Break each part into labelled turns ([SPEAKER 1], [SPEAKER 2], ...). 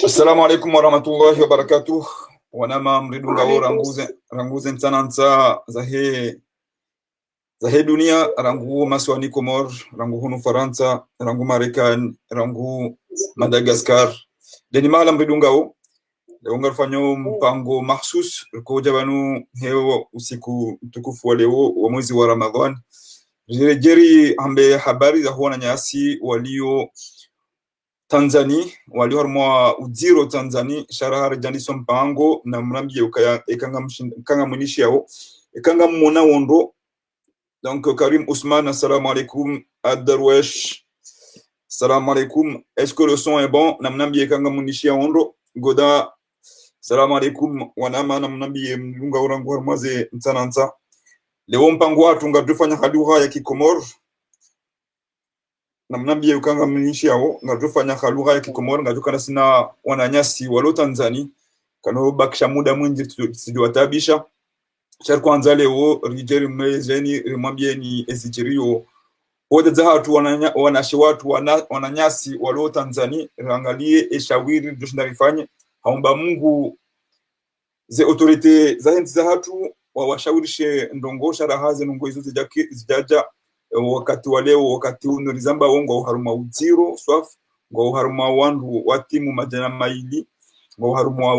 [SPEAKER 1] Assalamu alaikum warahmatullahi wabarakatuh. Wanama mridunga wo ranguze ntananza zahe dunia rangu maswani Komor, rangu hunu Faransa, rangu Marekani, rangu Madagascar. Deni mahala mridunga wo leonga fanyo mpango mahsus ko jabanu heo usiku mtukufu wa leo wa mwezi wa Ramadhan. Jeri ambe habari za huona nyasi walio Tanzania walio harmwa uziro Tanzania sharahar janiso mpango na mrambi ekanga munishi yao ekanga mona wondo. Donc Karim Ousmane, assalamu alaikum. Ad-Darwesh, assalamu alaikum. Est-ce que le son est bon? Namnambi ekanga munishi wondo. Goda, assalamu alaikum. Wanama namnambi mlunga orangu harmaze ntananza. Leo mpango watu ngatufanya haluha ya Kikomor. Namnambi ukanga mnishi yao ngatufanya haluha ya Kikomor ngatukana sina wananyasi walo Tanzania kano bakisha muda mwingi tusiwatabisha. Char kwanza leo rijeri mwezeni rimwambie ni ezijirio wote za hatu wanashi watu wananyasi walo Tanzania rangalie eshawiri doshindarifanye haomba Mungu ze autorite za hinti za hatu wawashawirishe ndongo sharahaze nungo hizo zijaja wakati wa leo wakati unorizamba wongo haruma uziro swaf ngo haruma wandu watimu majana maili ngo haruma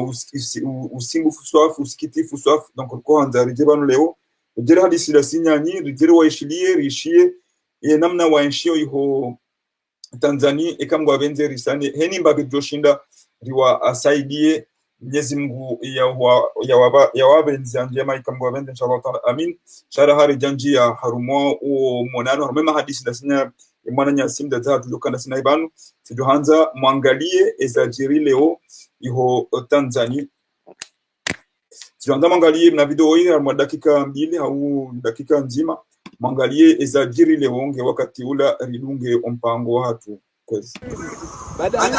[SPEAKER 1] usimbu swaf usikitifu swaf. Donc ko hanza rijebanu leo rijera hadisi la sinyani rijera waishilie rishie ye namna wainshio iho Tanzania ekamgo abenze risani heni mbabe joshinda riwa asaidie Mwenyezi Mungu ya wabenzi njema ikamgo abenze inshallah taala amin. Sharahari janjia harumo o monano harumema hadisi la sinya mwana nyasim da zatu lokana sina ibanu sijohanza mwangalie ezajiri leo iho Tanzania. Sijohanza mwangalie na video hii ya dakika 2 au dakika nzima mwangalie ezajiri leo onge wakati ula ridunge mpango wa hatu kwezi baada ya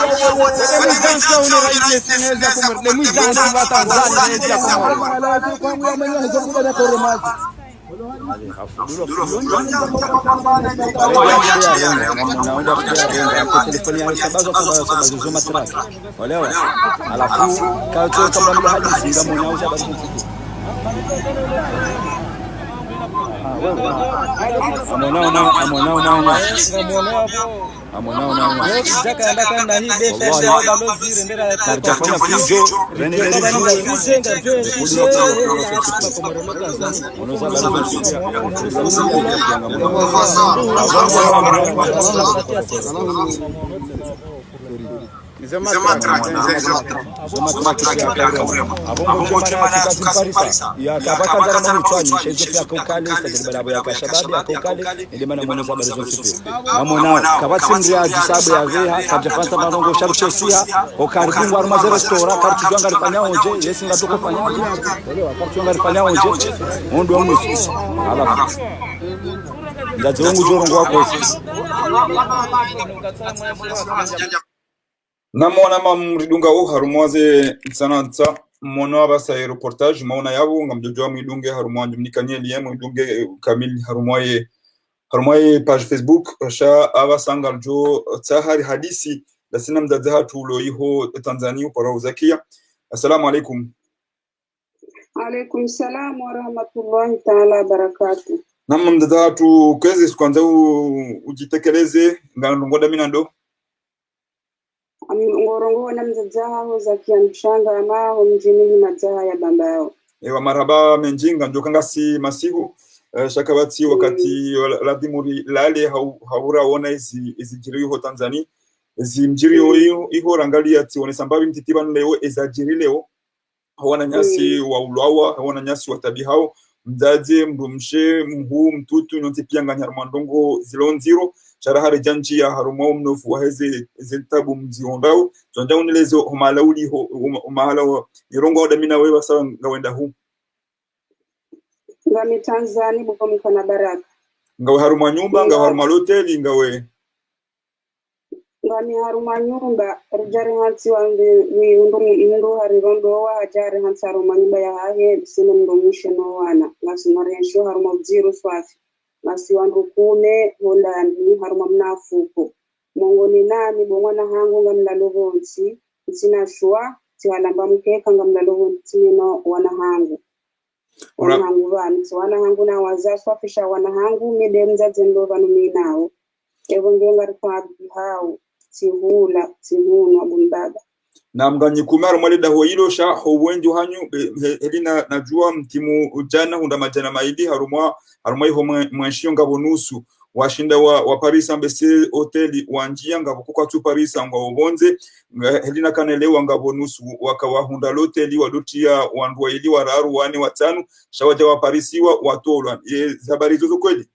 [SPEAKER 1] namona mamridunga wo harumwaze nsanansa mona abasa reportage maona yabo ngamjojo mwidunge harumwanje mnikanyeli yemo idunge kamili harumwaye page Facebook sha abasanga jo tsahari hadisi lasina mdadza hatulo iho Tanzania para uzakia. Assalamu alaikum.
[SPEAKER 2] Alaikum salam wa rahmatullahi ta'ala barakatuh.
[SPEAKER 1] Namma mdadza hatu kwezi kwanza ujitekeleze nganongoda minando
[SPEAKER 2] ngorongo na mzazaha hozakia mshanga ama mjini mazaha ya bambao.
[SPEAKER 1] Ewa marhaba menjinga njokanga si masihu shakabati wakati ladimuri lale haura ona izijiri ho Tanzania zimjiri iho rangalia ati one sambabi mtitiba leo ezajiri leo hawana nyasi wa ulwawa hawana nyasi wa tabi hao mzaze mrumshe mhu mtutu nonte pia nganyarmandongo zilonziro sharahari janji ya harumo mnofu waheze zentabu mziondao zonja unelezo humalauli humala irongo odamina wewa sawa ngawenda hu
[SPEAKER 2] ngami Tanzania buko mkana baraka
[SPEAKER 1] ngawe haruma nyumba ngawe haruma hoteli ngawe
[SPEAKER 2] ngami haruma nyumba rujari hansi wange ndo harirondo wa hajari hansi haruma nyumba ya hahe sina mdomishe no wana lasu marensho haruma zero swafi masi wandu kume hondani haruma mnafuko mongoni nami bongwana hangu ngamlalo bonsi sina shua tihalamba mkeka ngamlalo bonsi no wana hangu vanu wana hangu na wazaswa fisha wana hangu mide mzazi ndo vanu minao evo ngenga rikabi hao tihula tihunu abumbaba
[SPEAKER 1] na mganyi kumaro mwale da hoilo sha howenju hanyu helina najua mtimu ujana hunda majana maidi harumwa iho mwenshio ngabo nusu washinda wa Paris ambese hoteli wanjia ngabo kwa tu Paris ngabo bonze helina kanelewa ngabo nusu wakawahunda hoteli wadutia wandu ili wararu wane watanu shawaja wa Parisiwa watolwa habari zozo kweli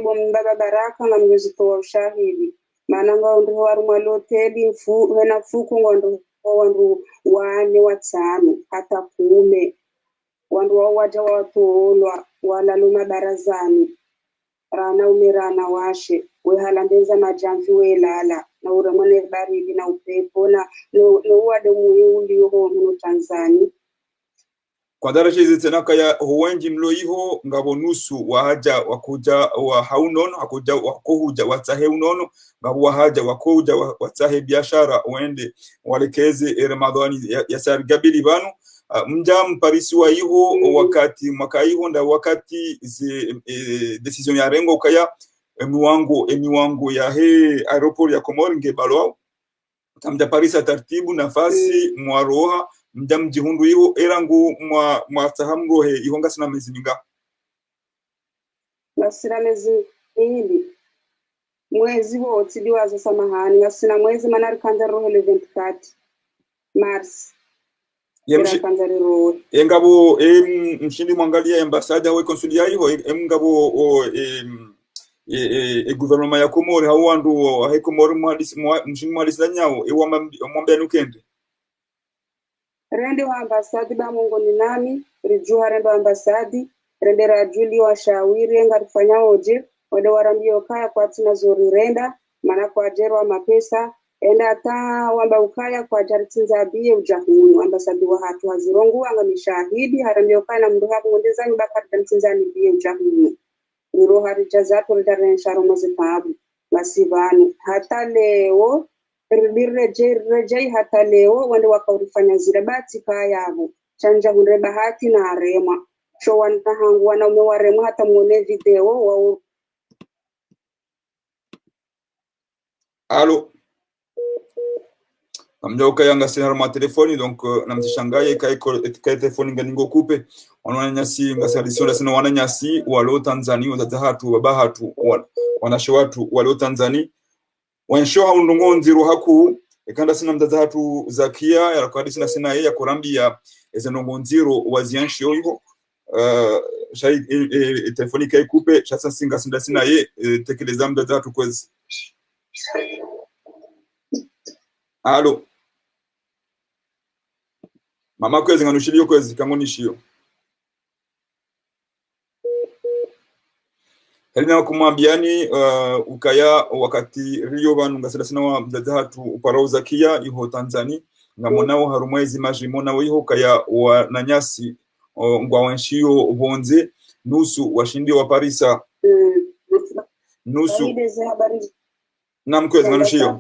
[SPEAKER 2] bombaba baraka na mjozitoa ushahidi maana ngao warumwa hoteli wena fuku ngondo wandu wane watano hata kume wandu waja watolwa walaluma barazani rana umirana washe wehalandeza majamvi welala na uremone baridi na upepo na uwade muhiundi yoho munu Tanzania
[SPEAKER 1] kwa daraja hizi tena kaya huwenji mlo iho ngabo nusu wahaja wakuja wa haunono hakuja wakohuja watahe unono ngabo wahaja wakohuja watahe biashara uende walekeze Ramadhani ya sargabili banu mja mparisi wa iho wakati mwaka iho nda wakati decision ya rengo kaya emiwango ya aeroport ya Komoro ngebalwa tamja Parisa tartibu nafasi mwaroha mja mjihundu iho erangu mwa tahamro iho ngasina mezi minga
[SPEAKER 2] ngasina mezi ili mwezi wote diwaza samahani ngasina mwezi manari kanza roho 24 Mars
[SPEAKER 1] engabo mshindi mwangalia ambasada we consulia iho engabo gouvernement ya Komoro hawandu Komoro mshindi mwalisi nyao mwambia nukende
[SPEAKER 2] rende wa ambasadi ba mungu ni nami rijua rende wa ambasadi rende rajuli wa shawiri ngarifanya oje wade warambio kaya kwa tina zori renda mana kwa jero wa mapesa enda ata wamba ukaya kwa jaritinza biye ujahunu ambasadi wa hatu hazirongu anga mishahidi harambio kaya na mdu hapu ngondeza nyubaka jaritinza ni biye ujahunu niro harijazato ridaren sharo mozitabu wasivanu hata leo rejei hata leo wende wakaurifanya zile bati kayabo chanja hunde bahati na arema sho wana hangu wanaume warema hata muone video wa
[SPEAKER 1] Allo amjauka yanga sina ma telefoni donc namtishangaye kai telefoni nganingo kupe wananyasi ngasalisio sina wananyasi walo Tanzania watahatu babahatu wanasho watu walo Tanzania wansho haundongonziro haku ekanda sina mdazahatu zakia yarakadi sina yeye yakorambia ezenongonziro wazianshio iho shai telefoni kai kupe chasa singa sina yeye tekeleza mdazahatu kwezi Allo mama kwezi nganushilio kwezi kangonishio helina kumwambiani ukaya wakati rio banu ngasadasina wa mdazahatu uparauza kia iho Tanzania ngamonao harumwezi majimona iho kaya wananyasi ngwa wanshio bonze nusu washindi wa Parisa nusu na mkwezi nganushio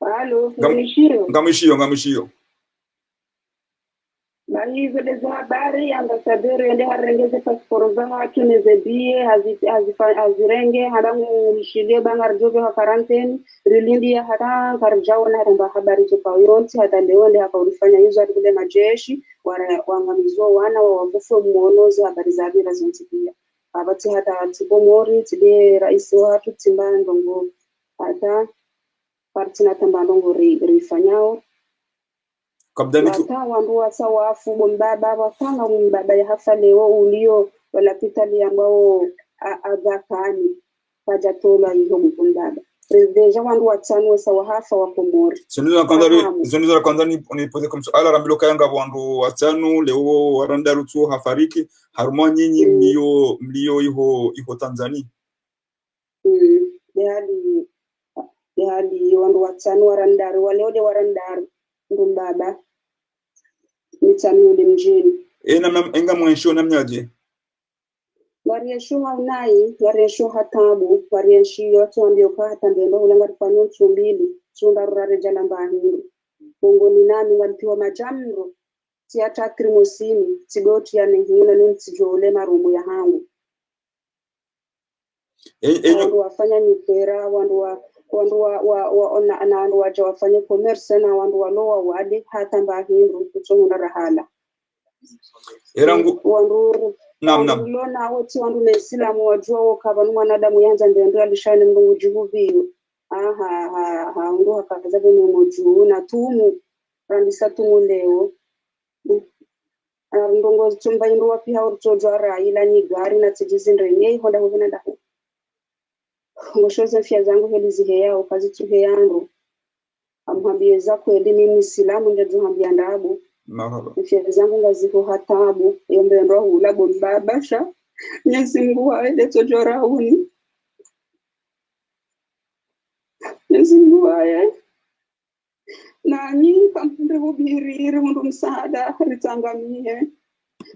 [SPEAKER 2] Halo,
[SPEAKER 1] ngamishio.
[SPEAKER 2] Bali vile za habari ambasaderi ende harengeze pasiporo za watu nezebie hazirenge hadangu mshilie bangar jobe wa karanteni rilindi ya hata karjao na ramba habari toka yonti hata leo ndio akaulifanya hizo vile majeshi waangamizo wana wa wavufu muonozi habari za bila zontikia abati hata tibomori tide rais wa watu timbandongo hata partina tambandongo rifanyao
[SPEAKER 1] kabdani
[SPEAKER 2] wandu wasawa afu bombaba wakanga mbaba ya hafa leo ulio wala pitali ambao agakani hajatola hiyo mbaba deja wandu watano wasawa hafa wa Komoro
[SPEAKER 1] sonizo kwanza ni pose comme ala rambilo kayanga wandu watano leo waranda rutu hafariki haruma nyinyi mlio iho Tanzania
[SPEAKER 2] yali wandu watano warandaru waleo de warandaru mbaba mitani ule mjini
[SPEAKER 1] na enga mwensho namnyaje
[SPEAKER 2] Variesho haunai, variesho hatabu, varienshi yote wambioka hatandendo hulanga tufanya mchumbili, chunda rurare jalamba hindu. Mungu ni nani walipiwa majamro, tiata trimosini, tigoti ya nehina ni mtijole marumu ya hangu. Wandu wafanya nyupera, wandu waja wafanya komerse na wandu walowa wadi hata mba hindu, kuchonga rahala.
[SPEAKER 1] Erangu
[SPEAKER 2] wandu lona woti wandu mesilamu wajua wakabanu mwanadamu yanza ndendo alishane mngu juhubiyo ndu hakaza bene moju na tumu randisa tumu leo ndongo chumba ndu wapi haurtojo ara ila ni gari na tijizindre nyei honda huvina ndahu ngoshoza fia zangu helizi heya ukazi tuhe yandu amhambie za kweli mimi silamu ndezo hambia ndabu
[SPEAKER 1] marhaba
[SPEAKER 2] fia zangu ngaziko hatabu yombe ndo hula bombabasha nyezi Mungu aende tojora huni nyezi Mungu aye na nyinyi kampende hubiriri mundu msaada ritangamie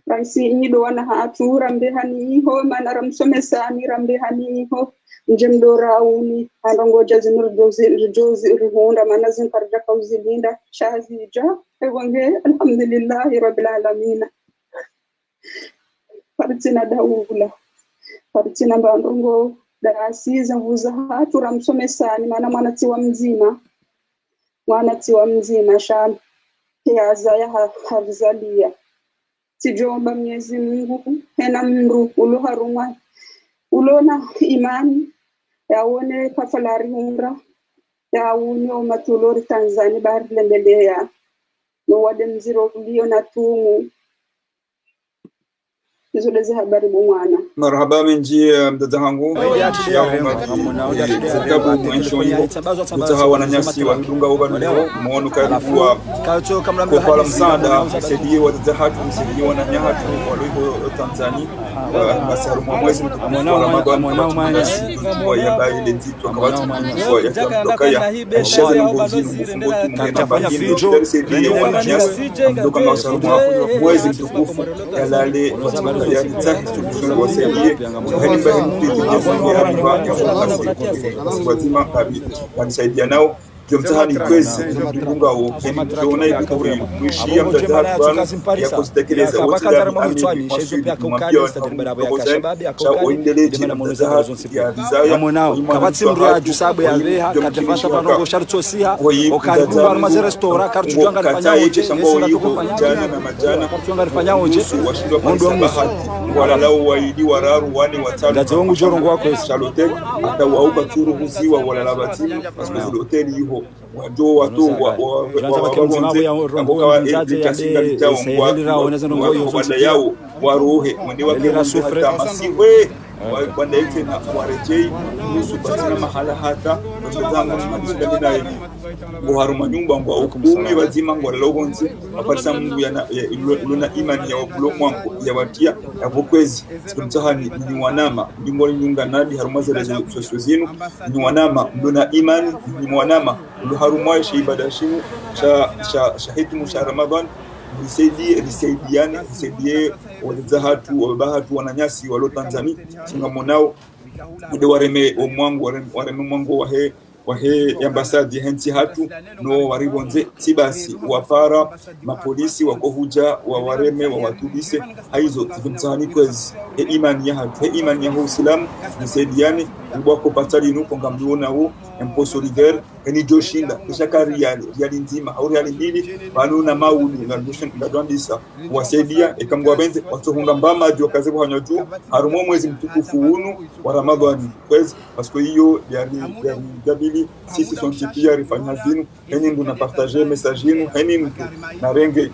[SPEAKER 2] raisi nyido wana hatu rambe haniho mana ramsomesani rambe haniho njemdora uni andongoja zinurjozi rihunda mana zinkarja kauzilinda shazija egonge alhamdulillahi rabbil alamin partina daula partina bandongo darasiza vuza hatu ramsomesani mana mwana tiwa mzima sham yaza ya havizalia tijomba Mwenyezi Mungu hena mru uluharumwa ulona imani yaone kafalari humra yaone omatulori Tanzania bahari lembelea no wade mziro ulio na tumu zoleze habari mwana
[SPEAKER 1] marhaba menji mdada hangu sababu mwensho hiyo utahawa na nyasi wa ndunga leo muonu karifua kwa pala msaada msaidie wadada hatu msaidie wananyahatu walio Tanzania masaru mwezi mtukufu wa Ramadhani kwa yabai lenzito kwa watu kwa yakutokaya shaza na ngozi mfunguti mwena bahini msaidie wananyasi mdoka masaru mwezi mtukufu yalale ya ritaki suluhisho wasaidie hadi wazima walisaidia nao mtahani kwezi mbunga wo tunaona hivi kuishia mtahani ya kuzitekeleza wote cha uendeleje na mtahani ya rizaya
[SPEAKER 3] kabati mraju sabu ya reha katafasha panongo shartosiha okaribu maze restaurant kartujanga rifanya oje
[SPEAKER 1] shambo hiyo jana na majana
[SPEAKER 3] kartujanga rifanya oje
[SPEAKER 1] washindwa kwa bahati wala lao waidi wararu wani watano
[SPEAKER 3] ndajongo jorongo wako
[SPEAKER 1] Charlotte atawauka turu huziwa wala labati kwa hoteli hiyo wajo watu wanda yao waruhe mwende wakita masiwe wanda ite na warejei nusu patina mahala hata wachazangu mmadisudani na muharuma nyumba mwa ukumi wazima mwa logonzi wapatisa mungu ya iluna imani ya wapulo mwangu ya watia ya vukwezi sikumtahani ni wanama mjingoli nyunga nadi harumaza rezo sosio ni wanama mluna imani ni wanama mlu harumai shaibada shimu shahitu musha Ramadhan risaidie walizahatu wabahatu wananyasi walo Tanzania singamonao ude wareme omwangu wareme mwangu wahe ambasadi hensi hatu no waribonze tibasi wapara mapolisi wakohuja wareme watubise haizo tikimtani kwezi imani ya hatu imani ya Uislamu nisaidiane ubako patali nuko ngambiona wo empo solidaire eni joshinda kishaka riali nzima au riali mbili banuna maulu na ndandisa wasaidia ekangwa benze watohunga mbama jwa kaze kwa nyoju harumo mwezi mtukufu unu wa Ramadhani kwezi pasko hiyo yani sisi sonchipia rifanya zinu eni ndu na partager message yenu eni mtu na renge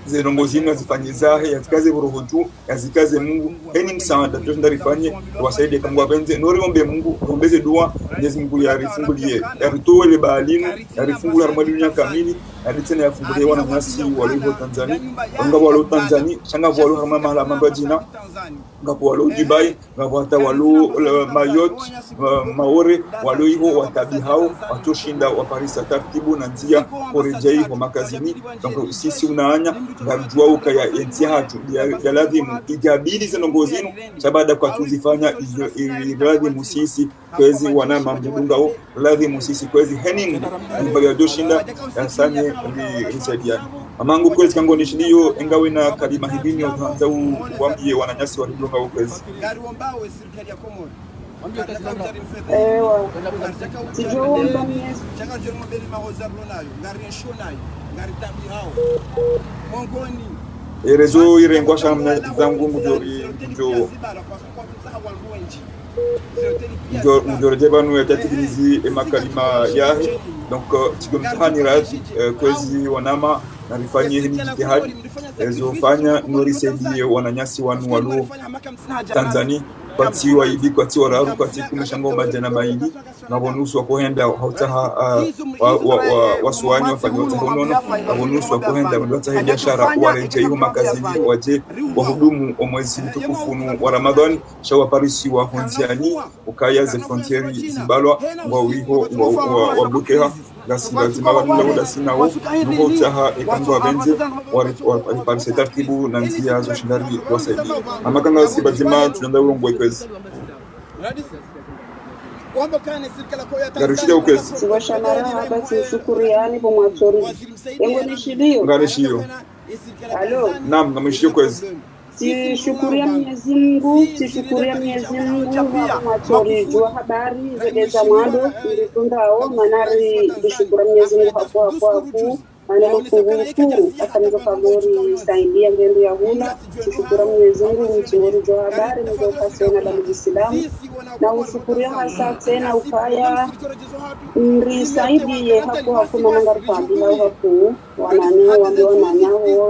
[SPEAKER 1] zirongo zinu zifanyizahe yazikaze buruhuju yazikaze Mungu eni msaada ndio rifanye wasaidie kangwa benze nori ombe Mungu ombeze dua Mwenyezi Mungu yarifungulie yaritoe le balinu yarifungula Ramadhani kamili alitene yafungulie wananyasi walio Tanzania ngapo walio Tanzania shanga walio kama mahala mambo jina ngapo walio Dubai ngapo hata walio Mayotte Maore walio hiyo watabi hao watoshinda wa Paris taratibu na njia kurejea kwa makazini. Donc sisi unaanya ngajua ukaya entia hatu ya lazima igabili zinongozino sabada kwa tuzifanya lazima sisi kwezi wana mambudungao lazima sisi kwezi hening mbaga doshinda asanye risaidia amangu kwezi kango nishidio engawe na kalima hibini utanza uwambie wananyasi walidunga ukwezi
[SPEAKER 2] ewa sijua mbamiezi
[SPEAKER 1] rezo irengwa shamna zangu mjorje banu ya tatilizi emakalima yahe. Donc tikumtani razi kwezi wanama na rifanyie hini jitihadi zofanya norisaidie wananyasi wanu walu Tanzania kwatiwa hivi kwatiwa raru kwatiku meshango majana maili na bonusu wa kuhenda hautaha wasuani wafanya watahonono na bonusu wa kuhenda watahe biashara wareje hiyo makazini waje wahudumu wa mwezi mtukufunu wa Ramadhani shawa Parisi wa honziani ukaya ze frontieri zibalwa wa wiho wa blokeha gasi lazima wala sina wao nuko taha ikangwa benze wa Parisi taratibu na njia za shindani wasaidia amakanga sibazima tunaenda urongo kwezi garishia ukwezi
[SPEAKER 2] siwashamara haba shukuriani kwa mwatori engo nishidio
[SPEAKER 1] garishio
[SPEAKER 2] alo
[SPEAKER 1] naam ngamishio kwezi
[SPEAKER 2] sishukuria Mwenyezi Mungu kwa mwatori jua habari zedeza mwando ndikundao manari bishukura Mwenyezi Mungu hapo maneno kunguru akanizo kaburi saidia ngendo ya huna shukrani Mwenyezi Mungu mzuri jua habari ndio kasena la Muislamu na ushukuria hasa tena ukaya ndisaidie hapo hakuna mangarfa bila hapo wananyao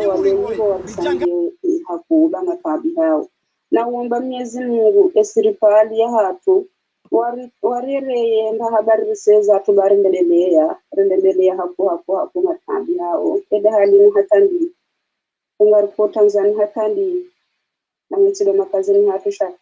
[SPEAKER 2] walio walisaidie hapo bana tabi hao na uomba Mwenyezi Mungu serikali ya hatu warire nda habari seza tubarendelea hapo matambi hao eda hali hatandi ungariko Tanzania hatandi na mtido makazini hatusha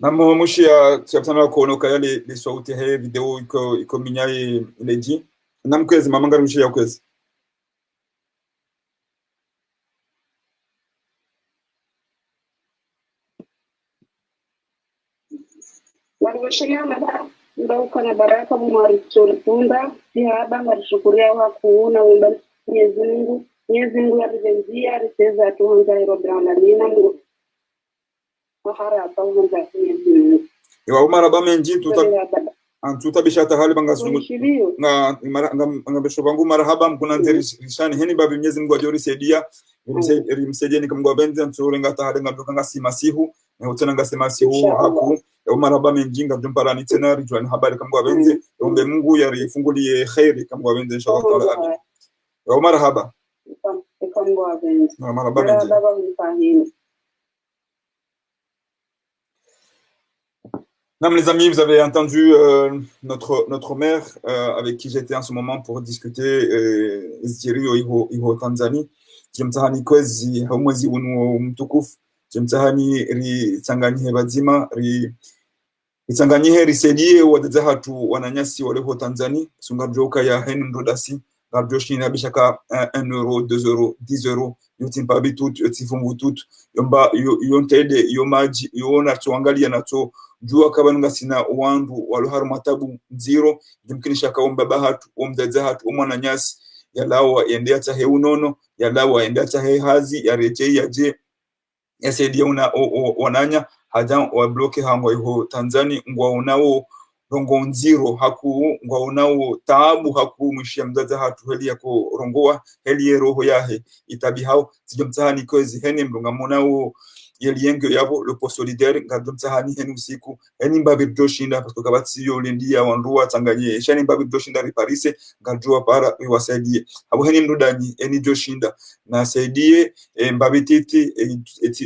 [SPEAKER 1] namo mushia tsapana kuonoka yale le sauti he video iko minyaye leji namkwezi mamangara mushia kwezi
[SPEAKER 2] walioshia mada ndio kana baraka mwaritunda pia banga tushukuria hakuna umba Mwenyezi Mungu alizenzia aliseza tuanza Irobrana nina Mungu mahara pamoja Mwenyezi Mungu
[SPEAKER 1] wa umara bamenji tuta bishata hali banga sungu nga besho bangu marhaba mkuna nzerishani heni babi Mwenyezi Mungu ajori saidia rimsaidia nikamgwa benzi nsure ngata hali ngabdoka ngasi masihu na utena ngasi masihu haku ya umara bamenji ngabdompara ni tena rijwani habari kamgwa benzi ombe Mungu yarifungulie khairi kamgwa benzi inshallah taala amin ya umara haba
[SPEAKER 2] kamgwa benzi
[SPEAKER 1] umara bamenji. Mesdames les amis, vous avez entendu notre mère avec qui j'étais en ce moment pour discuter Zjiri iho Tanzania. Jemtahani kwezi mwezi unu mtukufu. Jemtahani ritanganyie bazima ritanganyie risaidie wadada hatu wananyasi waleho Tanzania. Sungabjoka ya henu ndodasi ngabjoshi na bishaka 1 euro 2 euro 10 euro yotimpa bitut yotifungu tut yomba yontede yomaji yona tuangalia nato jua kabanunga sina wandu waluharu matabu nziro jimkinisha kaomba bahatu omdaza hatu omwananyasi yalawa yendea tahe unono yalawa yendea tahe hazi yareje yaje yasaidia una wananya haja wa bloke hango iho Tanzania ngwa unao rongo nziro haku ngwa unao taabu haku mwishia mdaza hatu heli yako rongoa heli roho yahe itabi hao sijomtahani kwezi hene mlunga monao yeliengo yabo le post solidaire ngado mtahani henu usiku eni mbabi doshinda parce que kabati yo lendia wandua tanganye shani mbabi doshinda riparise ngado para iwasaidie abo heni mdudanyi eni doshinda na saidie mbabi titi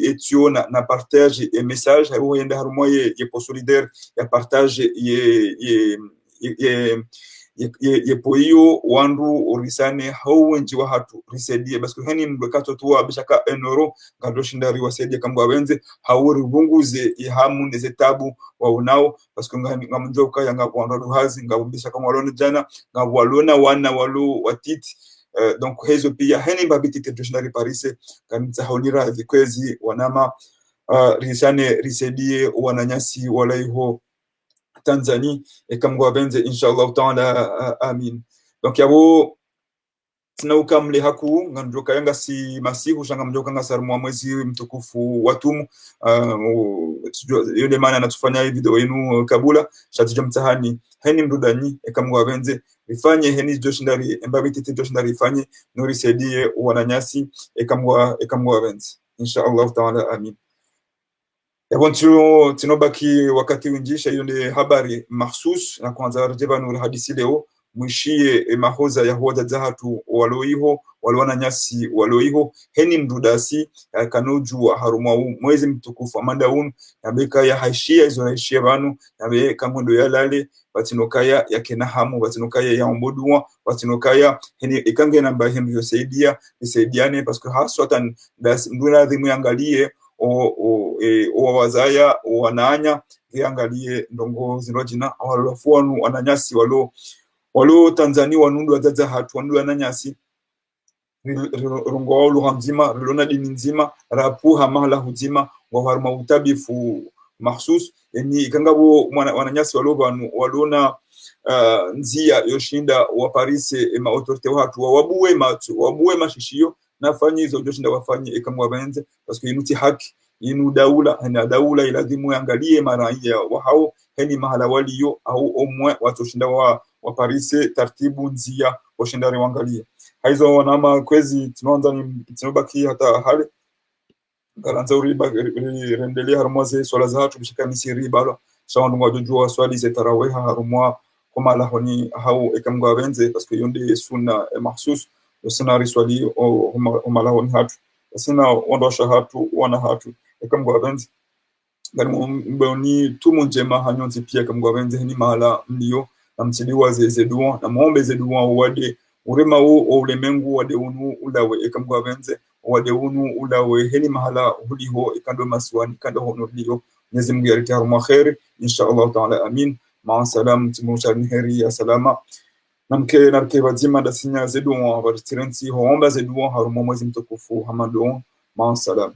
[SPEAKER 1] etio na partage et message abo yenda harumo ye post solidaire ya partage ye poio wandu orisane hawenji wa hatu risaidie parce que hani mbekato tu abishaka €1 ngado shindari wasaidie kamba wenze hawuri bunguze ihamu neze tabu wa unao parce que ngamunjo kaya ngabwanda hazi ngabisha kama walona jana ngabwalona wana walu watiti donc hezo pia hani mbabiti traditional parise kanza haunira vikwezi wanama risane risaidie wananyasi walaiho Tanzanie et comme Gwabenze inshallah taala amin donc yabo tunauka mle haku ngandoka yanga si masihu shanga mjoka ngasarmu mwezi mtukufu watumu yule maana anatufanya hii video yenu kabula shatija mtahani heni mdudanyi kama Gwabenze ifanye heni joshindari mbabiti joshindari ifanye nuri saidie wananyasi kama Gwabenze inshallah taala amin. Yabon tunobaki wakati winjisha hiyo ni habari mahsus na kwanza rejeba nuri hadisi leo mwishie mahoza ya huwa zahatu waloiho walwana nyasi waloiho heni mdudasi kanoju wa haruma mwezi mtukufu amanda unu nabeka ya haishia hizo haishia banu nabeka ngondo ya lale batinokaya ya kenahamu batinokaya ya omboduwa batinokaya heni ikange namba hemi yosaidia nisaidiane parce que haswatan mduna dhimu yangalie o wazaya wananya kiangalie ndongo zinojina walofuanu wananyasi walo Tanzania wanundu wazaza hatu wanundu wananyasi rungo wao lugha mzima lona dini nzima rapuha mahala huzima wa haruma utabifu mahsus yani ikangabo wananyasi walona nzia yoshinda wa Paris ma autorite watu wabuwe mashishio nafanye hizo joshinda wafanye kama wabenze parce que inuti haki inu daula ilazimu angalie maraia wa hao heni mahala waliyo au omwe watoshinda wa Paris taratibu nzia washindari wangalie haizo wanama kwezi tunaanza tunobaki hata hali garanza uriba rendelea harmoze swala za hatu bishika misiri balo shawandu ngajujua swali za tarawih harumwa kama lahoni hao kama wabenze parce que yonde sunna mahsus sunna swali au malahoni hatu sina ondosha hatu wana hatu kama Gwabenze ngani mboni tumu njema hanyonzi pia kama Gwabenze ni mahala mlio na mtiliwa zedua na muombe zedua wade urema ulemengu wade unu ulawe kama Gwabenze wade unu ulawe heni mahala huliho ikando maswani kando hono lio Mwenyezi Mungu yarite haruma khair inshallah taala amin ma salam timusharni heri ya salama namke bazima dasinya zedua wa tirensi hoomba zedua haruma mwezi mtukufu hamado ma salam.